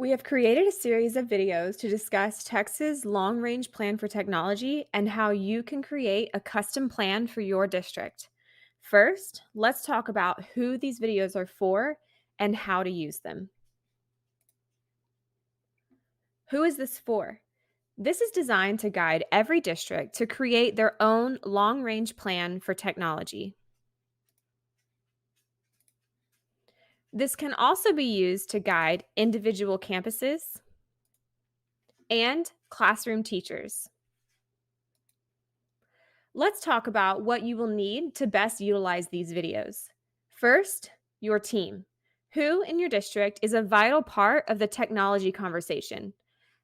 We have created a series of videos to discuss Texas' long range plan for technology and how you can create a custom plan for your district. First, let's talk about who these videos are for and how to use them. Who is this for? This is designed to guide every district to create their own long range plan for technology. This can also be used to guide individual campuses and classroom teachers. Let's talk about what you will need to best utilize these videos. First, your team. Who in your district is a vital part of the technology conversation?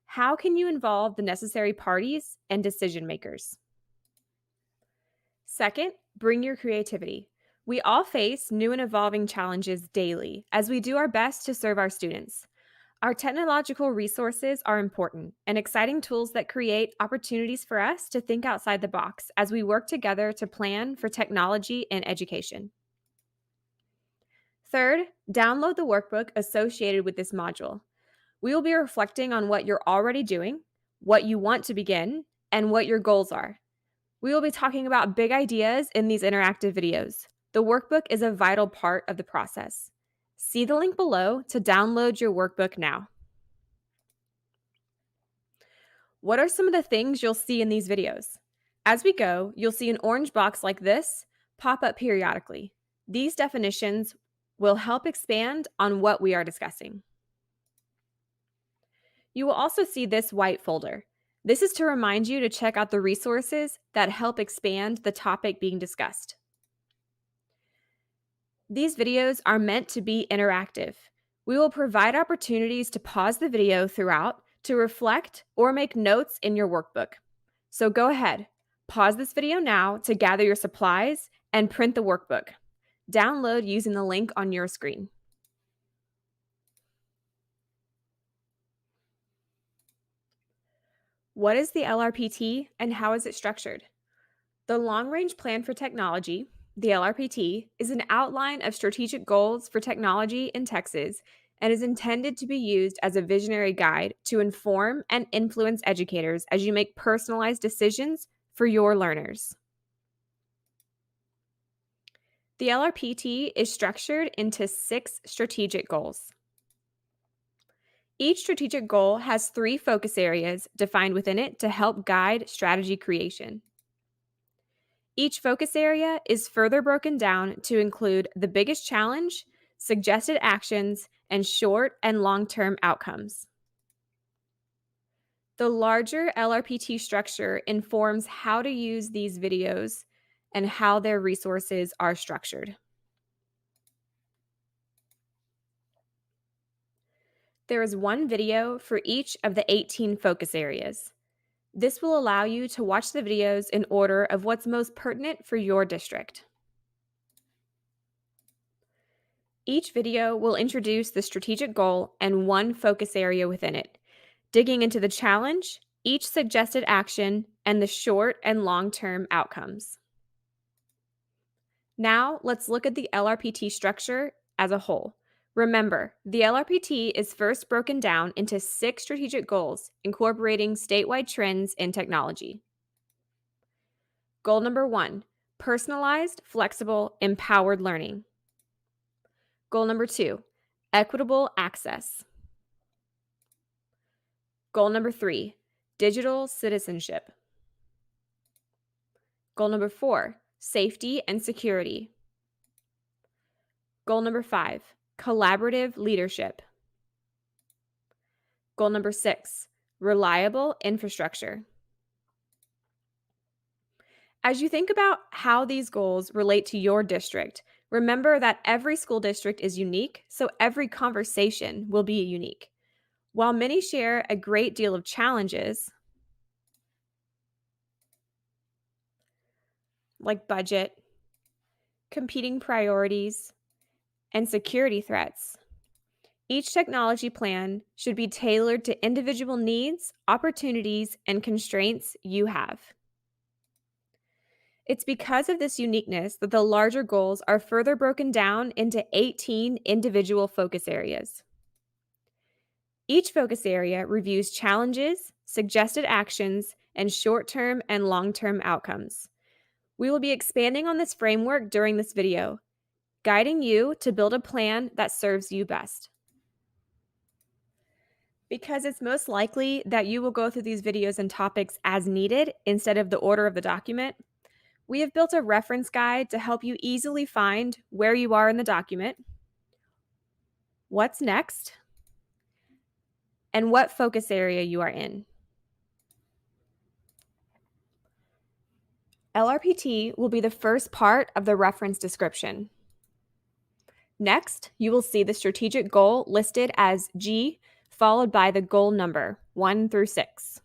How can you involve the necessary parties and decision makers? Second, bring your creativity. We all face new and evolving challenges daily as we do our best to serve our students. Our technological resources are important and exciting tools that create opportunities for us to think outside the box as we work together to plan for technology and education. Third, download the workbook associated with this module. We will be reflecting on what you're already doing, what you want to begin, and what your goals are. We will be talking about big ideas in these interactive videos. The workbook is a vital part of the process. See the link below to download your workbook now. What are some of the things you'll see in these videos? As we go, you'll see an orange box like this pop up periodically. These definitions will help expand on what we are discussing. You will also see this white folder. This is to remind you to check out the resources that help expand the topic being discussed. These videos are meant to be interactive. We will provide opportunities to pause the video throughout to reflect or make notes in your workbook. So go ahead, pause this video now to gather your supplies and print the workbook. Download using the link on your screen. What is the LRPT and how is it structured? The Long Range Plan for Technology, the LRPT, is an outline of strategic goals for technology in Texas and is intended to be used as a visionary guide to inform and influence educators as you make personalized decisions for your learners. The LRPT is structured into 6 strategic goals. Each strategic goal has 3 focus areas defined within it to help guide strategy creation. Each focus area is further broken down to include the biggest challenge, suggested actions, and short and long-term outcomes. The larger LRPT structure informs how to use these videos and how their resources are structured. There is one video for each of the 18 focus areas. This will allow you to watch the videos in order of what's most pertinent for your district. Each video will introduce the strategic goal and one focus area within it, digging into the challenge, each suggested action, and the short and long-term outcomes. Now, let's look at the LRPT structure as a whole. Remember, the LRPT is first broken down into 6 strategic goals, incorporating statewide trends in technology. Goal number 1, personalized, flexible, empowered learning. Goal number 2, equitable access. Goal number 3, digital citizenship. Goal number 4, safety and security. Goal number 5, collaborative leadership. Goal number 6, reliable infrastructure. As you think about how these goals relate to your district, remember that every school district is unique, so every conversation will be unique. While many share a great deal of challenges, like budget, competing priorities, and security threats, each technology plan should be tailored to individual needs, opportunities, and constraints you have. It's because of this uniqueness that the larger goals are further broken down into 18 individual focus areas. Each focus area reviews challenges, suggested actions, and short-term and long-term outcomes. We will be expanding on this framework during this video, guiding you to build a plan that serves you best. Because it's most likely that you will go through these videos and topics as needed instead of the order of the document, we have built a reference guide to help you easily find where you are in the document, what's next, and what focus area you are in. LRPT will be the first part of the reference description. Next, you will see the strategic goal listed as G, followed by the goal number 1 through 6.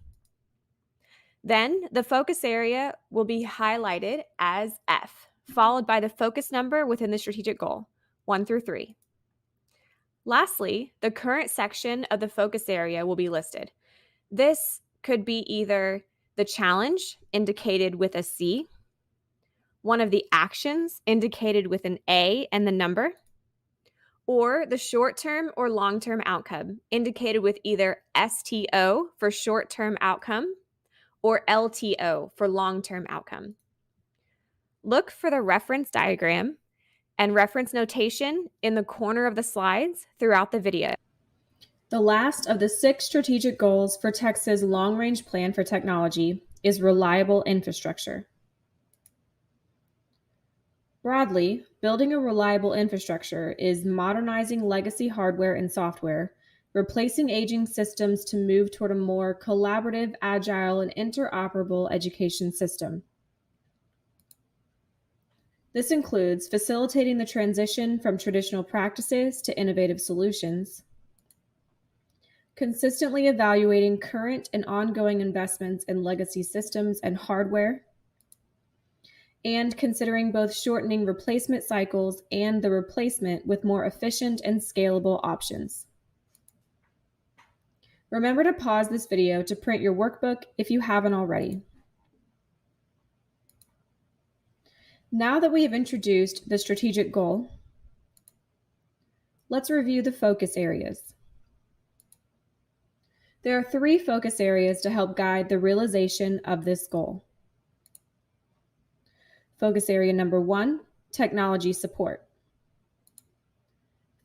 Then the focus area will be highlighted as F, followed by the focus number within the strategic goal, 1 through 3. Lastly, the current section of the focus area will be listed. This could be either the challenge, indicated with a C, one of the actions, indicated with an A and the number, or the short-term or long-term outcome, indicated with either STO for short-term outcome or LTO for long-term outcome. Look for the reference diagram and reference notation in the corner of the slides throughout the video. The last of the 6 strategic goals for Texas Long-Range Plan for Technology is reliable infrastructure. Broadly, building a reliable infrastructure is modernizing legacy hardware and software, replacing aging systems to move toward a more collaborative, agile, and interoperable education system. This includes facilitating the transition from traditional practices to innovative solutions, consistently evaluating current and ongoing investments in legacy systems and hardware, and considering both shortening replacement cycles and the replacement with more efficient and scalable options. Remember to pause this video to print your workbook if you haven't already. Now that we have introduced the strategic goal, let's review the focus areas. There are 3 focus areas to help guide the realization of this goal. Focus area number 1, technology support.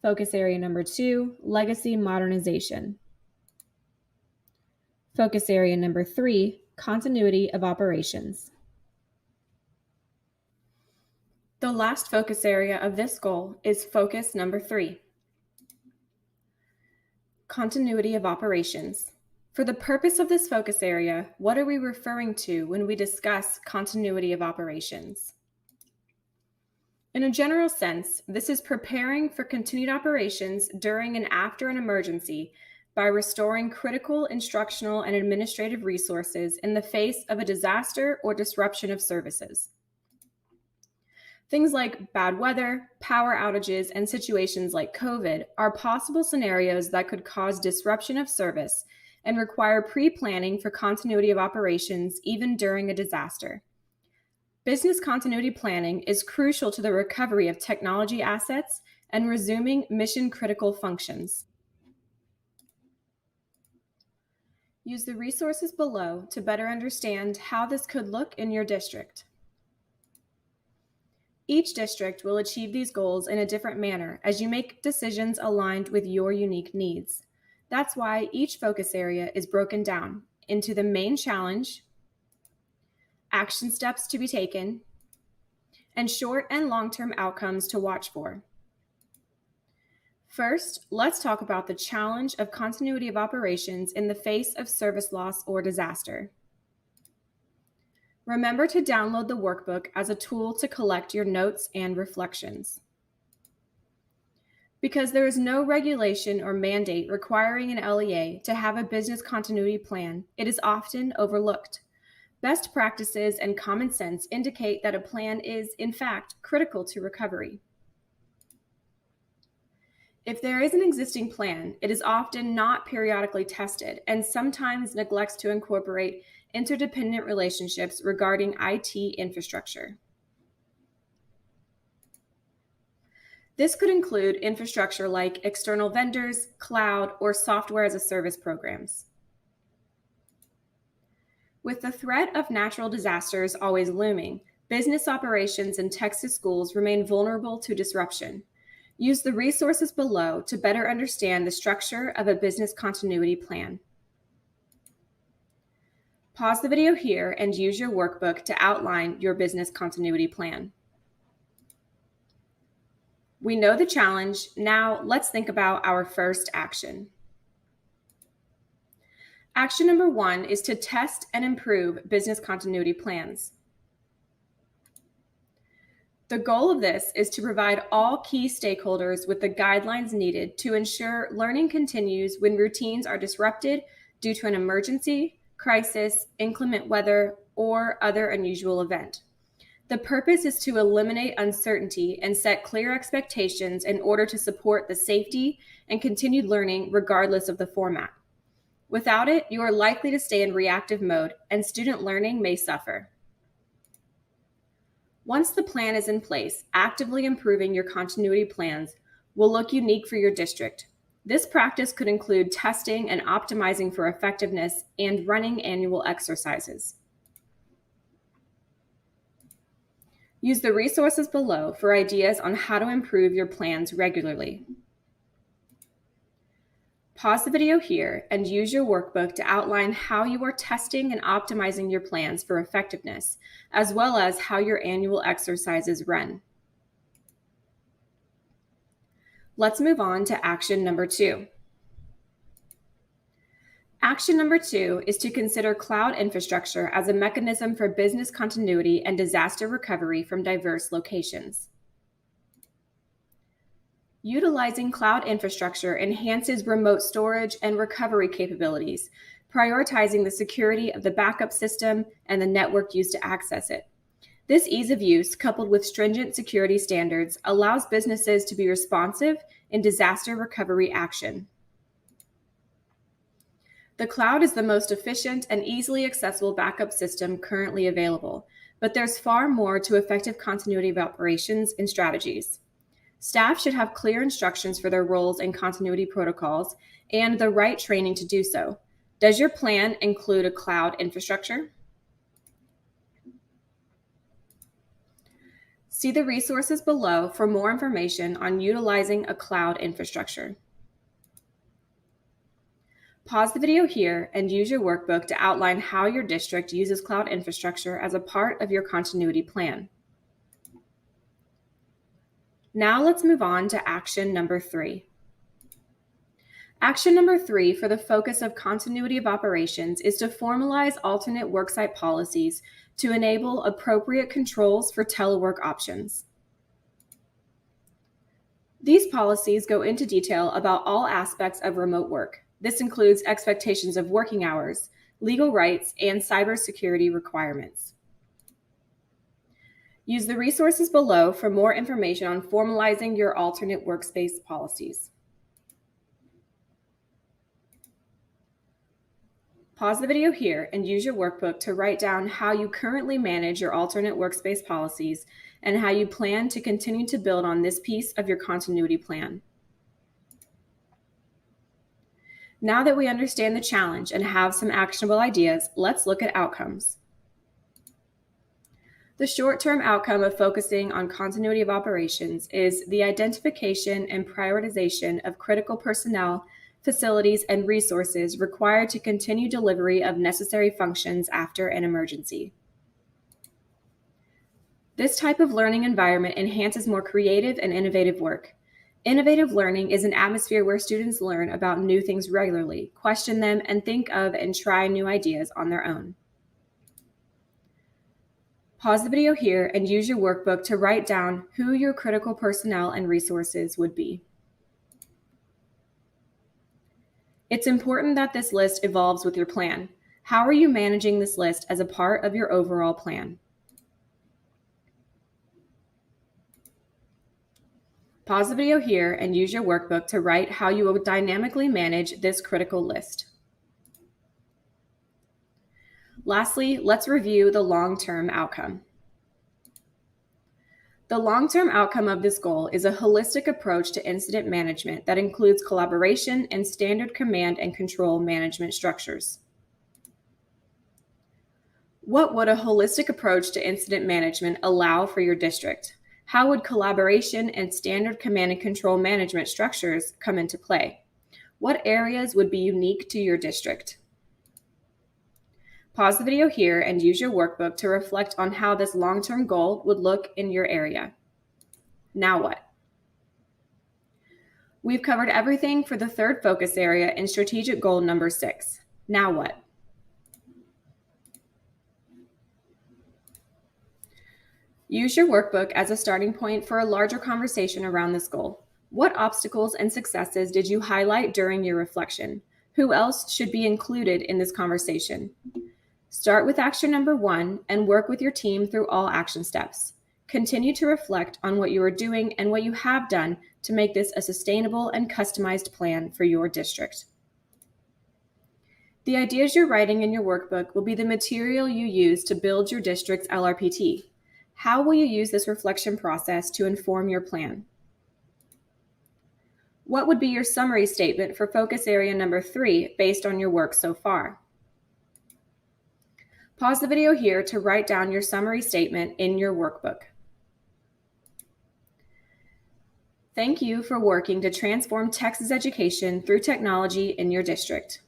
Focus area number 2, legacy modernization. Focus area number 3, continuity of operations. The last focus area of this goal is focus number 3, continuity of operations. For the purpose of this focus area, what are we referring to when we discuss continuity of operations? In a general sense, this is preparing for continued operations during and after an emergency by restoring critical instructional and administrative resources in the face of a disaster or disruption of services. Things like bad weather, power outages, and situations like COVID are possible scenarios that could cause disruption of service and require pre-planning for continuity of operations even during a disaster. Business continuity planning is crucial to the recovery of technology assets and resuming mission-critical functions. Use the resources below to better understand how this could look in your district. Each district will achieve these goals in a different manner as you make decisions aligned with your unique needs. That's why each focus area is broken down into the main challenge, action steps to be taken, and short and long-term outcomes to watch for. First, let's talk about the challenge of continuity of operations in the face of service loss or disaster. Remember to download the workbook as a tool to collect your notes and reflections. Because there is no regulation or mandate requiring an LEA to have a business continuity plan, it is often overlooked. Best practices and common sense indicate that a plan is, in fact, critical to recovery. If there is an existing plan, it is often not periodically tested and sometimes neglects to incorporate interdependent relationships regarding IT infrastructure. This could include infrastructure like external vendors, cloud, or software as a service programs. With the threat of natural disasters always looming, business operations in Texas schools remain vulnerable to disruption. Use the resources below to better understand the structure of a business continuity plan. Pause the video here and use your workbook to outline your business continuity plan. We know the challenge. Now let's think about our first action. Action number 1 is to test and improve business continuity plans. The goal of this is to provide all key stakeholders with the guidelines needed to ensure learning continues when routines are disrupted due to an emergency, crisis, inclement weather, or other unusual event. The purpose is to eliminate uncertainty and set clear expectations in order to support the safety and continued learning regardless of the format. Without it, you are likely to stay in reactive mode and student learning may suffer. Once the plan is in place, actively improving your continuity plans will look unique for your district. This practice could include testing and optimizing for effectiveness and running annual exercises. Use the resources below for ideas on how to improve your plans regularly. Pause the video here and use your workbook to outline how you are testing and optimizing your plans for effectiveness, as well as how your annual exercises run. Let's move on to action number 2. Action number 2 is to consider cloud infrastructure as a mechanism for business continuity and disaster recovery from diverse locations. Utilizing cloud infrastructure enhances remote storage and recovery capabilities, prioritizing the security of the backup system and the network used to access it. This ease of use, coupled with stringent security standards, allows businesses to be responsive in disaster recovery action. The cloud is the most efficient and easily accessible backup system currently available, but there's far more to effective continuity of operations and strategies. Staff should have clear instructions for their roles and continuity protocols and the right training to do so. Does your plan include a cloud infrastructure? See the resources below for more information on utilizing a cloud infrastructure. Pause the video here and use your workbook to outline how your district uses cloud infrastructure as a part of your continuity plan. Now let's move on to action number 3. Action number 3 for the focus of continuity of operations is to formalize alternate worksite policies to enable appropriate controls for telework options. These policies go into detail about all aspects of remote work. This includes expectations of working hours, legal rights, and cybersecurity requirements. Use the resources below for more information on formalizing your alternate workspace policies. Pause the video here and use your workbook to write down how you currently manage your alternate workspace policies and how you plan to continue to build on this piece of your continuity plan. Now that we understand the challenge and have some actionable ideas, let's look at outcomes. The short-term outcome of focusing on continuity of operations is the identification and prioritization of critical personnel, facilities, and resources required to continue delivery of necessary functions after an emergency. This type of learning environment enhances more creative and innovative work. Innovative learning is an atmosphere where students learn about new things regularly, question them, and think of and try new ideas on their own. Pause the video here and use your workbook to write down who your critical personnel and resources would be. It's important that this list evolves with your plan. How are you managing this list as a part of your overall plan? Pause the video here and use your workbook to write how you will dynamically manage this critical list. Lastly, let's review the long-term outcome. The long-term outcome of this goal is a holistic approach to incident management that includes collaboration and standard command and control management structures. What would a holistic approach to incident management allow for your district? How would collaboration and standard command and control management structures come into play? What areas would be unique to your district? Pause the video here and use your workbook to reflect on how this long-term goal would look in your area. Now what? We've covered everything for the third focus area in strategic goal number 6. Now what? Use your workbook as a starting point for a larger conversation around this goal. What obstacles and successes did you highlight during your reflection? Who else should be included in this conversation? Start with action number 1 and work with your team through all action steps. Continue to reflect on what you are doing and what you have done to make this a sustainable and customized plan for your district. The ideas you're writing in your workbook will be the material you use to build your district's LRPT. How will you use this reflection process to inform your plan? What would be your summary statement for focus area number 3 based on your work so far? Pause the video here to write down your summary statement in your workbook. Thank you for working to transform Texas education through technology in your district.